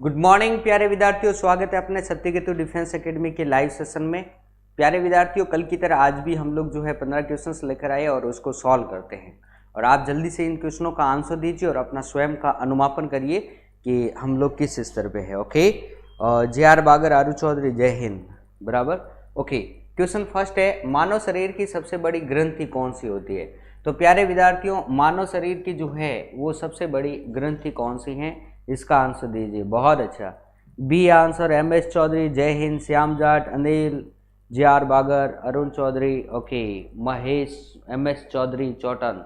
Good morning प्यारे विद्यार्थियों, स्वागत है अपने सत्यकेतु डिफेंस एकेडमी के लाइव सेशन में। प्यारे विद्यार्थियों, कल की तरह आज भी हम लोग जो है 15 क्वेश्चंस लेकर आए और उसको सॉल्व करते हैं। और आप जल्दी से इन क्वेश्चनों का आंसर दीजिए और अपना स्वयं का अनुमापन करिए कि हम लोग किस स्तर पे है। Okay, JR. बागर, आरू चौधरी, जय हिंद। बराबर। ओके, क्वेश्चन फर्स्ट है, मानव शरीर की सबसे बड़ी ग्रंथि कौन सी होती है? तो प्यारे विद्यार्थियों, मानव शरीर की जो है वो सबसे बड़ी ग्रंथि कौन सी है, इसका आंसर दीजिए। बहुत अच्छा, B answer, MS. Chaudhary, Jai Hind, Shyam Jat, Anil, JR. Bagar, Arun Chaudhary, okay, Mahesh, MS. Chaudhary, Chautan,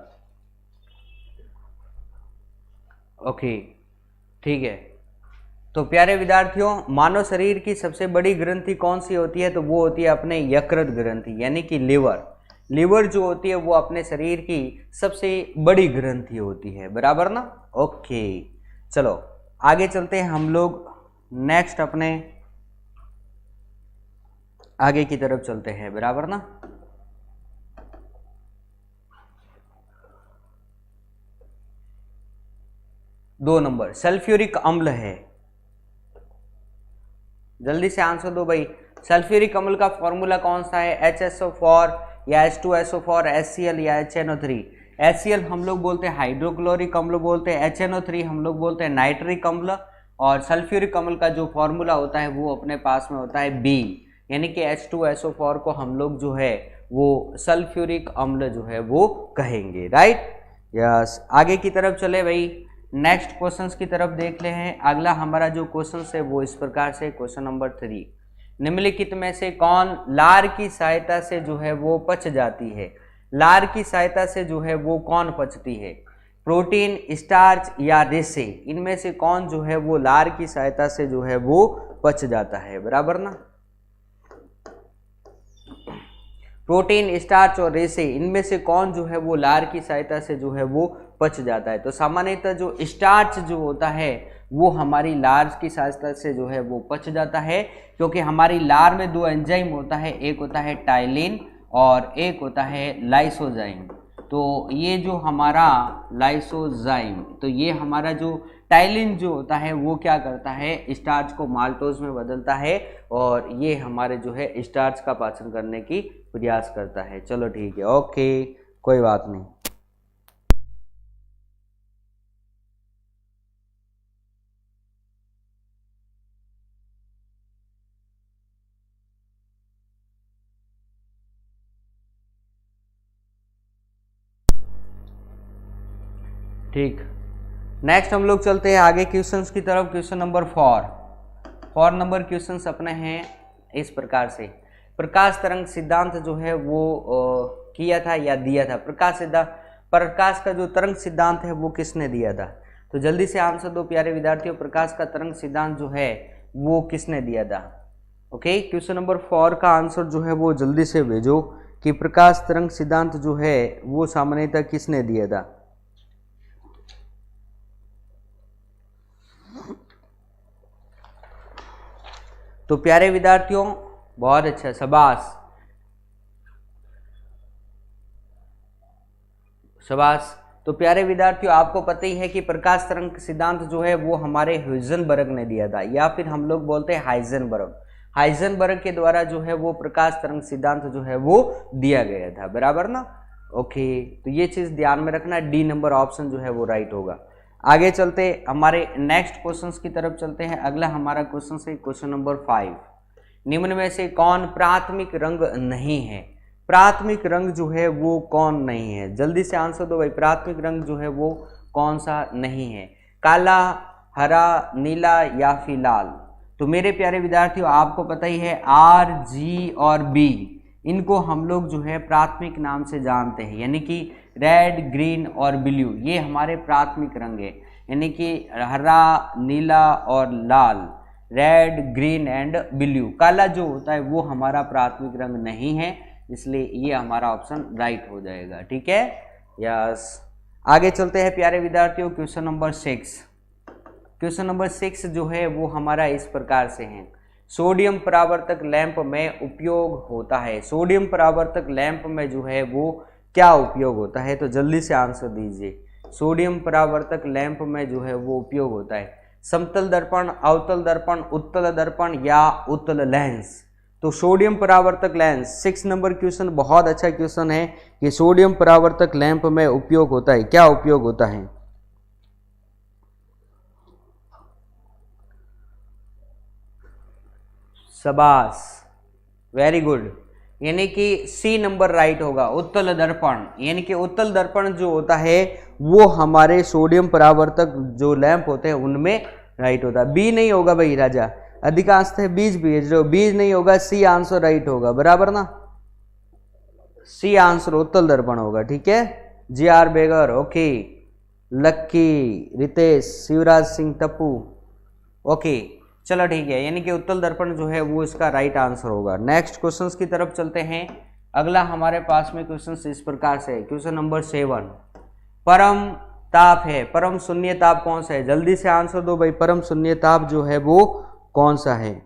okay, ठीक है। तो प्यारे विद्यार्थियों, मानव शरीर की सबसे बड़ी ग्रंथि कौन सी होती है? तो वो होती है अपने यकृत ग्रंथि, यानी कि लिवर। लिवर जो होती है वो अपने शरीर की सबसे बड़ी ग्रंथि होती है। बराबर ना? ओके, चलो आगे चलते हैं हम लोग। नेक्स्ट अपने आगे की तरफ चलते हैं। बराबर ना? दो नंबर सल्फ्यूरिक अम्ल है। जल्दी से आंसर दो भाई। सल्फ्यूरिक अम्ल का फॉर्मूला कौन सा है? HSO4 या H2SO4, HCl या HNO3? HCl हम लोग बोलते हैं हाइड्रोक्लोरिक अम्ल बोलते हैं, HNO3 हम लोग बोलते हैं नाइट्रिक अम्ल, और सल्फ्यूरिक अम्ल का जो फॉर्मूला होता है वो अपने पास में होता है B, यानी कि H2SO4 को हम लोग जो है वो सल्फ्यूरिक अम्ल जो है वो कहेंगे। Right, yes. आगे की तरफ चले भाई, नेक्स्ट क्वेश्चंस की तरफ देख ले हैं। अगला हमारा जो क्वेश्चन है वो इस प्रकार से, क्वेश्चन नंबर 3, निम्नलिखित में से कौन लार की सहायता से जो है वो पच जाती है? लार की सहायता से जो है वो कौन पचती है? प्रोटीन, स्टार्च या रेसे? इनमें से कौन जो है वो लार की सहायता से जो है वो पच जाता है? बराबर ना? प्रोटीन, स्टार्च और रेसे, इनमें से कौन जो है वो लार की सहायता से जो है वो पच जाता है? तो सामान्यतः जो स्टार्च जो होता है वो हमारी लार की सहायता से जो है वो पच जाता है, क्योंकि हमारी लार में दो एंजाइम होता है, एक होता है टाइलिन और एक होता है लाइसोजाइम। तो ये जो हमारा लाइसोजाइम, तो ये हमारा जो टाइलिन जो होता है वो क्या करता है, स्टार्च को माल्टोज में बदलता है और ये हमारे जो है स्टार्च का पाचन करने की प्रयास करता है। चलो ठीक है, ओके, कोई बात नहीं। ठीक, नेक्स्ट हम लोग चलते हैं आगे क्वेश्चंस की तरफ। क्वेश्चन नंबर 4 नंबर क्वेश्चंस अपने हैं इस प्रकार से, प्रकाश तरंग सिद्धांत जो है वो किया था या दिया था? प्रकाश का जो तरंग सिद्धांत है वो किसने दिया था? तो जल्दी से आंसर दो प्यारे विद्यार्थियों, प्रकाश का तरंग सिद्धांत जो है वो किसने दिया था? ओके, क्वेश्चन नंबर 4 का आंसर जो है वो जल्दी से भेजो कि प्रकाश तरंग सिद्धांत जो है वो सामान्यतः किसने दिया था? तो प्यारे विद्यार्थियों, बहुत अच्छा, शाबाश शाबाश। तो प्यारे विद्यार्थियों, आपको पता ही है कि प्रकाश तरंग सिद्धांत जो है वो हमारे हाइजेनबर्ग ने दिया था, या फिर हम लोग बोलते हैं हाइजेनबर्ग के द्वारा जो है वो प्रकाश तरंग सिद्धांत जो है वो दिया गया था। बराबर ना? ओके, तो ये चीज ध्यान में रखना, डी नंबर ऑप्शन जो है वो राइट होगा। आगे चलते हमारे नेक्स्ट क्वेश्चंस की तरफ चलते हैं। अगला हमारा क्वेश्चन है क्वेश्चन नंबर 5, निम्न में से कौन प्राथमिक रंग नहीं है? प्राथमिक रंग जो है वो कौन नहीं है? जल्दी से आंसर दो भाई, प्राथमिक रंग जो है वो कौन सा नहीं है? काला, हरा, नीला या फिर लाल? तो मेरे प्यारे विद्यार्थियों, आपको पता ही है आर, जी और बी, इनको हम लोग जो है प्राथमिक नाम से जानते हैं, यानी कि रेड, ग्रीन और ब्लू, ये हमारे प्राथमिक रंग है, यानी कि हरा, नीला और लाल, रेड, ग्रीन एंड ब्लू। काला जो होता है वो हमारा प्राथमिक रंग नहीं है, इसलिए ये हमारा ऑप्शन राइट हो जाएगा। ठीक है, यस। आगे चलते हैं प्यारे विद्यार्थियों, क्वेश्चन नंबर 6। क्वेश्चन नंबर 6 जो है वो हमारा इस प्रकार से है, सोडियम परावर्तक लैंप में उपयोग होता है। सोडियम परावर्तक लैंप में जो है वो क्या उपयोग होता है? तो जल्दी से आंसर दीजिए। सोडियम परावर्तक लैंप में जो है वो उपयोग होता है? समतल दर्पण, अवतल दर्पण, उत्तल दर्पण या उत्तल लेंस? तो सोडियम परावर्तक लेंस, 6 नंबर क्वेश्चन, बहुत अच्छा क्वेश्चन है कि सोडियम परावर्तक लैंप में उपयोग होता है, क्या उपयोग होता है? शाबाश, वेरी गुड, यानी कि सी नंबर राइट होगा, उत्तल दर्पण। यानी कि उत्तल दर्पण जो होता है वो हमारे सोडियम परावर्तक जो लैंप होते हैं उनमें राइट होता है। बी नहीं होगा भाई राजा, अधिकांश बीज भेज रहे हो, बीज नहीं होगा, सी आंसर राइट होगा, बराबर ना? सी आंसर उत्तल दर्पण होगा, ठीक है। G R Begar, okay, Lucky, Ritesh, Shivraj Singh, Tappu, okay, चलो ठीक है, यानी कि उत्तल दर्पण जो है वो इसका राइट आंसर होगा। नेक्स्ट क्वेश्चंस की तरफ चलते हैं। अगला हमारे पास में क्वेश्चंस इस प्रकार से है, क्वेश्चन नंबर 7, परम ताप है, परम शून्य ताप कौन सा है? जल्दी से आंसर दो भाई, परम शून्य ताप जो है वो कौन सा है?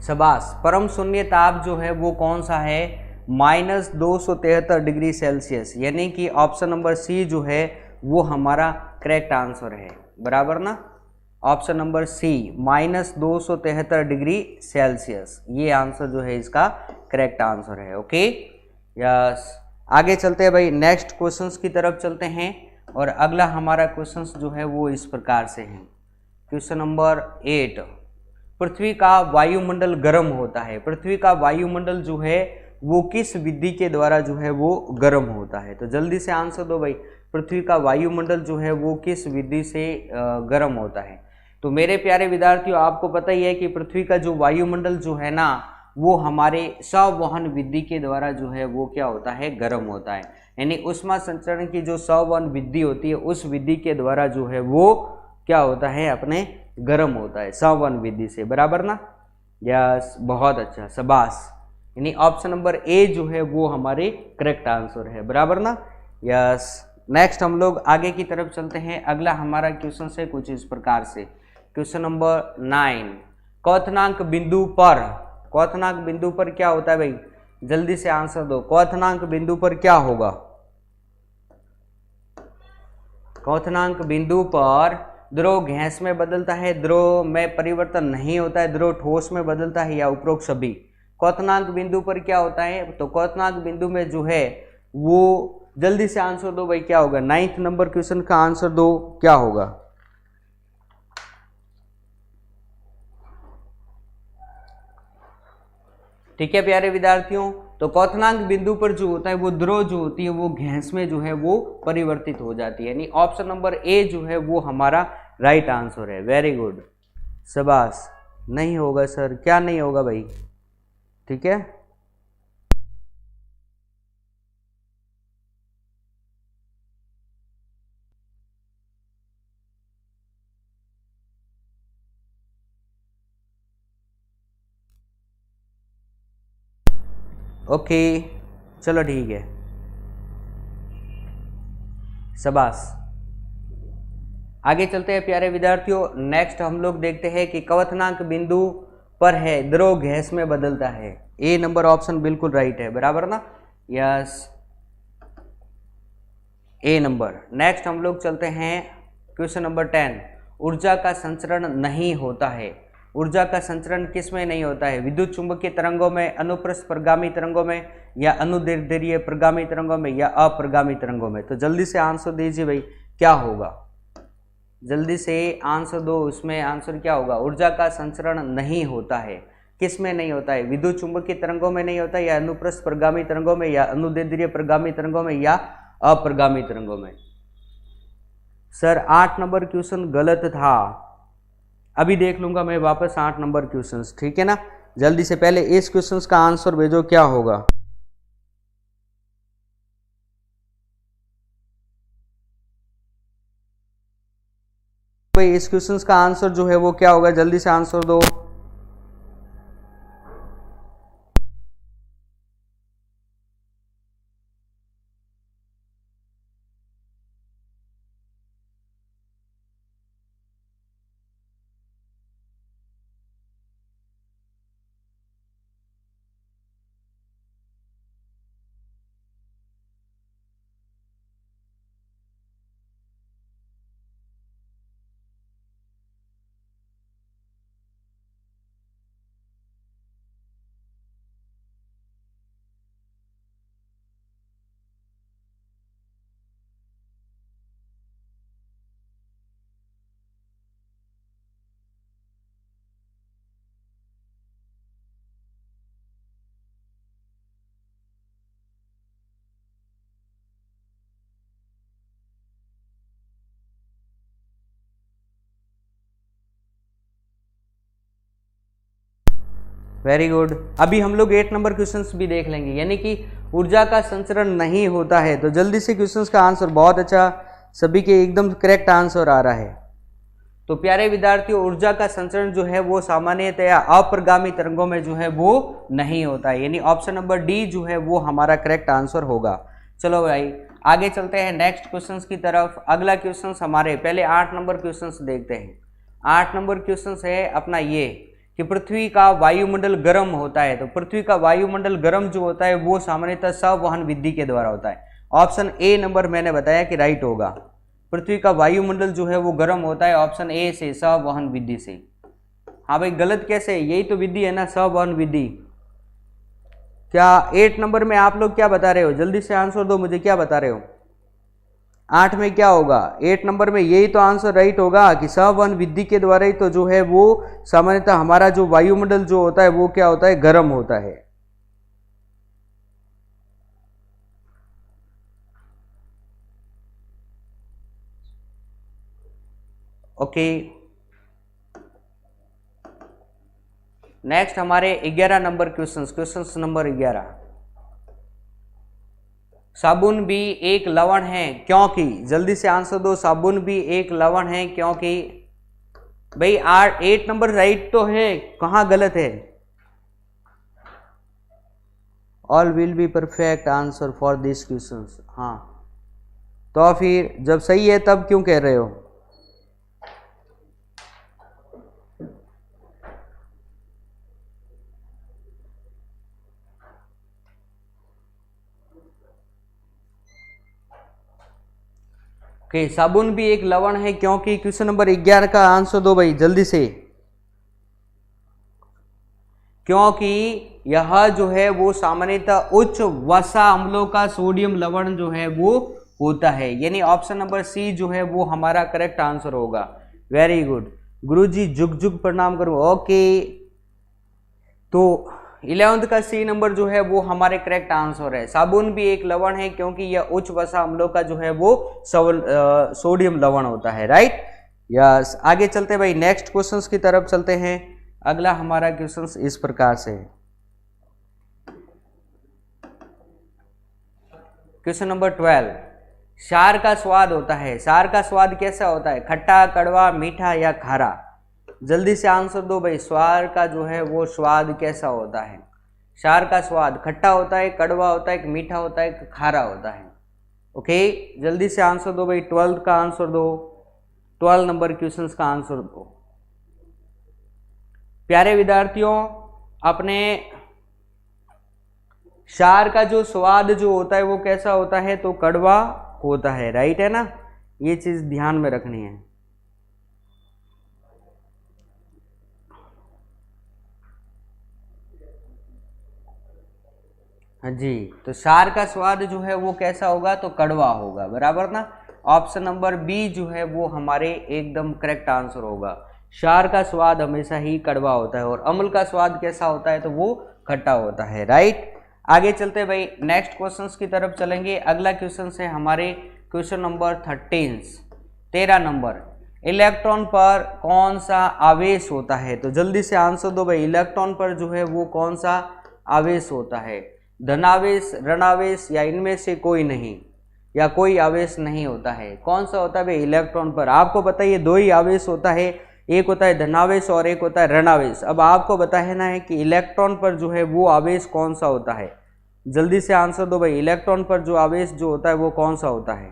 शाबाश, परम शून्य ताप जो है वो कौन सा है? -273 डिग्री सेल्सियस, यानी कि ऑप्शन नंबर सी जो है वो हमारा करेक्ट आंसर है, बराबर ना? Option number C -273 degree Celsius, ये आंसर जो है इसका करेक्ट आंसर है। ओके, यस, आगे चलते हैं भाई, नेक्स्ट क्वेश्चंस की तरफ चलते हैं। और अगला हमारा क्वेश्चंस जो है वो इस प्रकार से है, क्वेश्चन नंबर 8, पृथ्वी का वायुमंडल गर्म होता है, पृथ्वी का वायुमंडल जो है वो किस विधि के द्वारा जो है वो गर्म होता है? तो जल्दी से आंसर दो भाई, पृथ्वी का वायुमंडल जो है वो किस विधि से गर्म होता है? तो मेरे प्यारे विद्यार्थियों, आपको पता ही है कि पृथ्वी का जो वायुमंडल जो है ना वो हमारे संवहन विधि के द्वारा जो है वो क्या होता है? गर्म होता है। यानी उष्मा संचरण की जो संवहन विधि होती है उस विधि के द्वारा जो है वो क्या होता है? अपने गर्म होता है संवहन विधि से, बराबर ना? यस, बहुत अच्छा, शाबाश, यानी ऑप्शन नंबर ए जो है वो हमारे करेक्ट आंसर है, बराबर ना? यस, नेक्स्ट हम लोग आगे की तरफ चलते हैं। अगला हमारा क्वेश्चन है कुछ इस प्रकार से, क्वेश्चन नंबर 9, क्वथनांक बिंदु पर, क्वथनांक बिंदु पर क्या होता है भाई? जल्दी से आंसर दो, क्वथनांक बिंदु पर क्या होगा? क्वथनांक बिंदु पर द्रव गैस में बदलता है, द्रव में परिवर्तन नहीं होता है, द्रव ठोस में बदलता है, या उपरोक्त सभी? क्वथनांक बिंदु पर क्या होता है? तो क्वथनांक बिंदु में जो है वो, जल्दी से आंसर दो भाई, क्या होगा? 9th नंबर क्वेश्चन का आंसर दो, क्या होगा? ठीक है प्यारे विद्यार्थियों, तो क्वथनांक बिंदु पर जो होता है वो द्रव जो होती है वो गैस में जो है वो परिवर्तित हो जाती है, यानी ऑप्शन नंबर ए जो है वो हमारा राइट आंसर है। वेरी गुड, शाबाश। नहीं होगा सर, क्या नहीं होगा भाई? ठीक है, ओके, चलो ठीक है, शाबाश। आगे चलते हैं प्यारे विद्यार्थियों, नेक्स्ट हम लोग देखते हैं कि क्वथनांक बिंदु पर है द्रव गैस में बदलता है, ए नंबर ऑप्शन बिल्कुल राइट है, बराबर ना? यस, ए नंबर। नेक्स्ट हम लोग चलते हैं क्वेश्चन नंबर 10, ऊर्जा का संचरण नहीं होता है, ऊर्जा का संचरण किस में नहीं होता है? विद्युत चुंबकीय तरंगों में, अनुप्रस्थ प्रगामी तरंगों में, या अनुदैर्ध्य प्रगामी तरंगों में, या अप्रगामी तरंगों में? तो जल्दी से आंसर दीजिए भाई, क्या होगा? जल्दी से आंसर दो, उसमें आंसर क्या होगा? ऊर्जा का संचरण नहीं होता है, किस में नहीं होता है? विद्युत चुंबकीय तरंगों में नहीं होता, या अनुप्रस्थ प्रगामी तरंगों में, या अनुदैर्ध्य प्रगामी तरंगों में, या अप्रगामी तरंगों में? सर 8 नंबर क्वेश्चन गलत था, अभी देख लूंगा मैं वापस 8 नंबर क्वेश्चंस, ठीक है ना? जल्दी से पहले इस क्वेश्चंस का आंसर भेजो, क्या होगा? भाई इस क्वेश्चन का आंसर जो है वो क्या होगा, जल्दी से आंसर दो। Very good. अभी हम लोग 8 नंबर क्वेश्चंस भी देख लेंगे, यानी कि ऊर्जा का संचरण नहीं होता है। तो जल्दी से क्वेश्चंस का आंसर, बहुत अच्छा, सभी के एकदम करेक्ट आंसर आ रहा है। तो प्यारे विद्यार्थियों, ऊर्जा का संचरण जो है वो सामान्यतया अपरगामी तरंगों में जो है वो नहीं होता है, यानी ऑप्शन नंबर डी जो है वो हमारा करेक्ट आंसर होगा। चलो भाई आगे चलते हैं नेक्स्ट क्वेश्चंस की तरफ। अगला क्वेश्चन हमारे, पहले 8 नंबर क्वेश्चंस देखते हैं। 8 नंबर क्वेश्चन है अपना ये कि पृथ्वी का वायुमंडल गर्म होता है। तो पृथ्वी का वायुमंडल गर्म जो होता है वो सामान्यतः संवहन विधि के द्वारा होता है। ऑप्शन ए नंबर मैंने बताया कि राइट होगा। पृथ्वी का वायुमंडल जो है वो गर्म होता है ऑप्शन ए से, संवहन विधि से। हाँ भाई गलत कैसे, यही तो विधि है ना, संवहन विधि। क्या 8 नंबर में आप लोग क्या बता रहे हो, जल्दी से आंसर दो मुझे, क्या बता रहे हो 8 में क्या होगा? 8 नंबर में यही तो आंसर राइट होगा कि संवहन विधि के द्वारा ही तो जो है वो सामान्यतः हमारा जो वायुमंडल जो होता है वो क्या होता है, गर्म होता है। ओके, नेक्स्ट हमारे 11 नंबर क्वेश्चन नंबर 11। साबुन भी एक लवण है क्योंकि, जल्दी से आंसर दो, साबुन भी एक लवण है क्योंकि। भाई 8 नंबर राइट तो है, कहां गलत है? All will be perfect answer for this question. हाँ तो फिर जब सही है तब क्यों कह रहे हो? साबुन भी एक लवण है क्योंकि क्वेश्चन नंबर 11 का आंसर दो भाई जल्दी से। क्योंकि यह जो है वो सामान्यतः उच्च वसा अम्लों का सोडियम लवण जो है वो होता है, यानी ऑप्शन नंबर सी जो है वो हमारा करेक्ट आंसर होगा। वेरी गुड गुरुजी, जुग जुग प्रणाम करो। ओके, तो 11th का सी नंबर जो है वो हमारे करेक्ट आंसर है। साबुन भी एक लवण है क्योंकि यह उच्च वसा अम्लों का जो है वो सोडियम लवण होता है, राइट। यस, आगे चलते भाई नेक्स्ट क्वेश्चंस की तरफ चलते हैं। अगला हमारा क्वेश्चंस इस प्रकार से है। क्वेश्चन नंबर 12, सार का स्वाद होता है, सार का स्वाद कैसा होता है, खट्टा, कड़वा, मीठा या खारा? जल्दी से आंसर दो भाई, स्वार का जो है वो स्वाद कैसा होता है? सार का स्वाद खट्टा होता है, कड़वा होता है, मीठा होता है, खारा होता है? ओके, जल्दी से आंसर दो भाई, 12 का आंसर दो, 12 नंबर क्वेश्चन का आंसर दो। प्यारे विद्यार्थियों, अपने सार का जो स्वाद जो होता है वो कैसा होता है, तो कड़वा होता है, राइट है ना, ये चीज ध्यान में रखनी है। हाँ जी, तो सार का स्वाद जो है वो कैसा होगा, तो कड़वा होगा, बराबर ना। ऑप्शन नंबर बी जो है वो हमारे एकदम करेक्ट आंसर होगा। सार का स्वाद हमेशा ही कड़वा होता है और अम्ल का स्वाद कैसा होता है, तो वो खट्टा होता है, राइट। आगे चलते भाई नेक्स्ट क्वेश्चंस की तरफ चलेंगे। अगला क्वेश्चन है हमारे क्वेश्चन नंबर 13 नंबर, इलेक्ट्रॉन पर कौन सा आवेश होता है? तो जल्दी से आंसर दो भाई, इलेक्ट्रॉन पर जो है वो कौन सा आवेश होता है, धनावेश, ऋणावेश या इनमें से कोई नहीं? या कोई आवेश नहीं होता है। कौन सा होता है भाई? इलेक्ट्रॉन पर। आपको बताइए दो ही आवेश होता है, एक होता है धनावेश और एक होता है ऋणावेश। अब आपको बताना है कि इलेक्ट्रॉन पर जो है वो आवेश कौन सा होता है। जल्दी से आंसर दो भाई, इलेक्ट्रॉन पर जो आवेश जो होता है वो कौन सा होता है?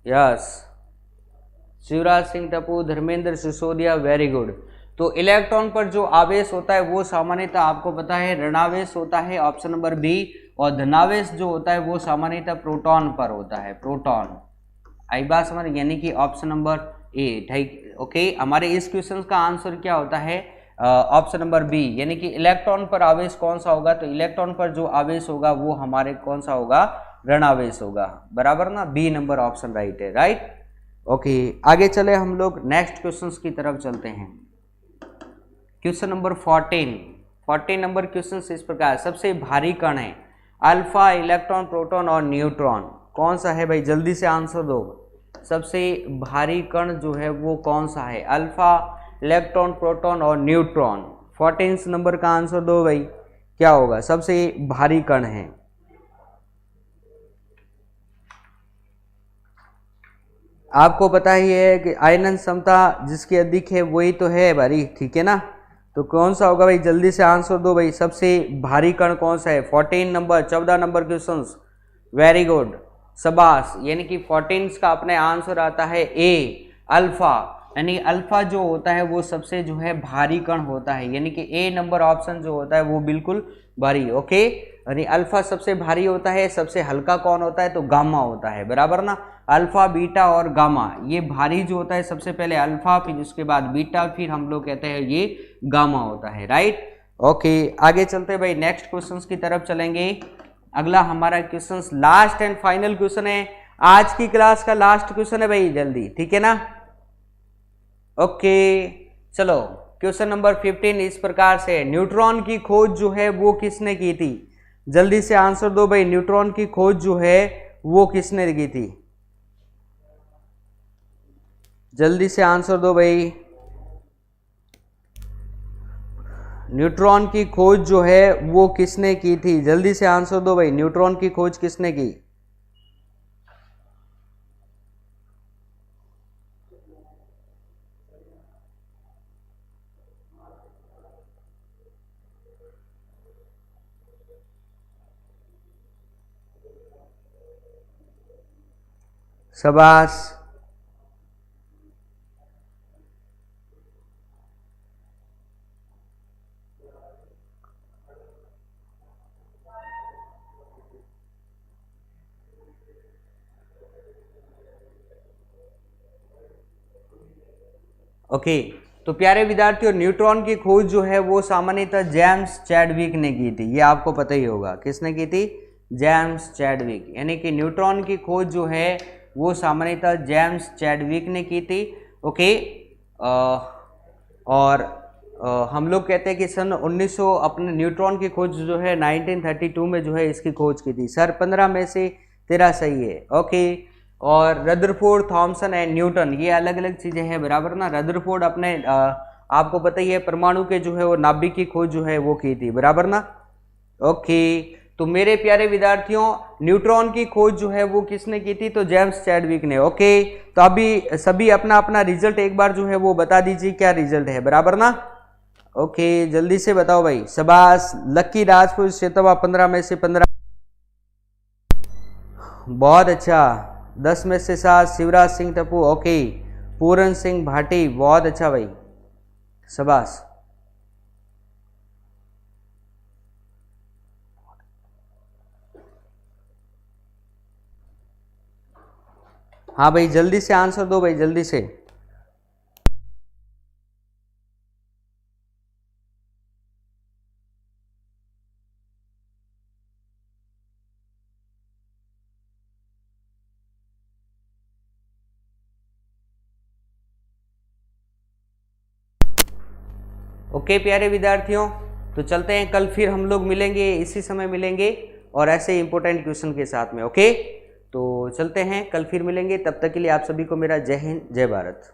Yes, Shivraj Singh Tappu, Dharmendra Sisodia, very good. तो इलेक्ट्रॉन पर जो आवेश होता है वो सामान्यतः आपको पता है ऋणावेश होता है, ऑप्शन नंबर बी। और धनावेश जो होता है वो सामान्यतः प्रोटॉन पर होता है, प्रोटॉन। आई बात समझ, यानी कि ऑप्शन नंबर ए, ठीक। ओके, हमारे इस क्वेश्चन का आंसर क्या होता है? ऑप्शन नंबर बी, यानी कि इलेक्ट्रॉन पर आवेश कौन सा होगा? तो इलेक्ट्रॉन पर जो आवेश होगा वो हमारे कौन सा होगा? ऋणावेश होगा, बराबर ना? बी नंबर ऑप्शन राइट है, राइट। ओके, आगे चले हम लोग नेक्स्ट क्वेश्चंस की तरफ चलते हैं। क्वेश्चन नंबर 14 नंबर क्वेश्चन इस प्रकार, सबसे भारी कण है अल्फा, इलेक्ट्रॉन, प्रोटॉन और न्यूट्रॉन, कौन सा है भाई? जल्दी से आंसर दो। सबसे भारी कण जो है वो कौन सा है? अल्फा, इलेक्ट्रॉन, प्रोटॉन और न्यूट्रॉन। 14 नंबर का आंसर दो भाई, क्या होगा? सबसे भारी कण है। आपको पता ही है कि आयनन क्षमता जिसकी अधिक है वही तो है भारी, ठीक है ना? तो कौन सा होगा भाई? जल्दी से आंसर दो भाई, सबसे भारी कण कौन सा है? 14 नंबर क्वेश्चन, वेरी गुड, शाबाश। यानी कि 14 का अपने आंसर आता है ए, अल्फा। यानी अल्फा जो होता है वो सबसे जो है भारी कण होता है, यानी कि ए नंबर ऑप्शन जो होता है वो बिल्कुल भारी। ओके, यानी अल्फा सबसे भारी होता है, सबसे हल्का कौन होता है? तो गामा होता है, बराबर ना? अल्फा, बीटा और गामा, ये भारी जो होता है सबसे पहले अल्फा, फिर उसके बाद बीटा, फिर हम लोग कहते हैं ये गामा होता है, राइट। ओके, आगे चलते भाई नेक्स्ट क्वेश्चंस की तरफ चलेंगे। अगला हमारा question last and final question है, आज की क्लास का लास्ट क्वेश्चन है भाई, जल्दी, ठीक है ना? ओके, चलो क्वेश्चन नंबर 15 इस प्रकार से, न्यूट्रॉन की खोज जो है वो किसने की थी? जल्दी से आंसर दो भाई, न्यूट्रॉन की खोज जो है वो किसने की थी? जल्दी से आंसर दो भाई, न्यूट्रॉन की खोज जो है वो किसने की थी? जल्दी से आंसर दो भाई, न्यूट्रॉन की खोज किसने की? शाबाश, ओके। तो प्यारे विद्यार्थियों, न्यूट्रॉन की खोज जो है वो सामान्यतः जेम्स चैडविक ने की थी, ये आपको पता ही होगा। किसने की थी? James Chadwick. यानी कि न्यूट्रॉन की खोज जो है वो सामान्यतः जेम्स चैडविक ने की थी। ओके, और हम लोग कहते हैं कि सन 1900 अपने न्यूट्रॉन की खोज जो है 1932 में जो है इसकी खोज की थी। सर 15 में से 13 सही है। ओके, और रदरफोर्ड, थॉमसन एंड न्यूटन, ये अलग अलग चीज़ें हैं, बराबर ना? रदरफोर्ड अपने आपको पता ही है परमाणु के जो है वो नाभिक की खोज जो है वो की थी, बराबर ना? ओके, तो मेरे प्यारे विद्यार्थियों, न्यूट्रॉन की खोज जो है वो किसने की थी? तो जेम्स चैडविक ने। ओके, तो अभी सभी अपना अपना रिजल्ट एक बार जो है वो बता दीजिए, क्या रिजल्ट है, बराबर ना? ओके, जल्दी से बताओ भाई। शाबाश, लक्की राजपूत शेतवा 15 में से 15, बहुत अच्छा। 10 में से 7 शिवराज सिंह टप्पू। ओके, पूरन सिंह भाटी, बहुत अच्छा भाई, शाबाश। हाँ भाई, जल्दी से आंसर दो भाई, जल्दी से। ओके प्यारे विद्यार्थियों, तो चलते हैं, कल फिर हम लोग मिलेंगे, इसी समय मिलेंगे और ऐसे इंपॉर्टेंट क्वेश्चन के साथ में। ओके, तो चलते हैं, कल फिर मिलेंगे, तब तक के लिए आप सभी को मेरा जय हिंद, जय भारत।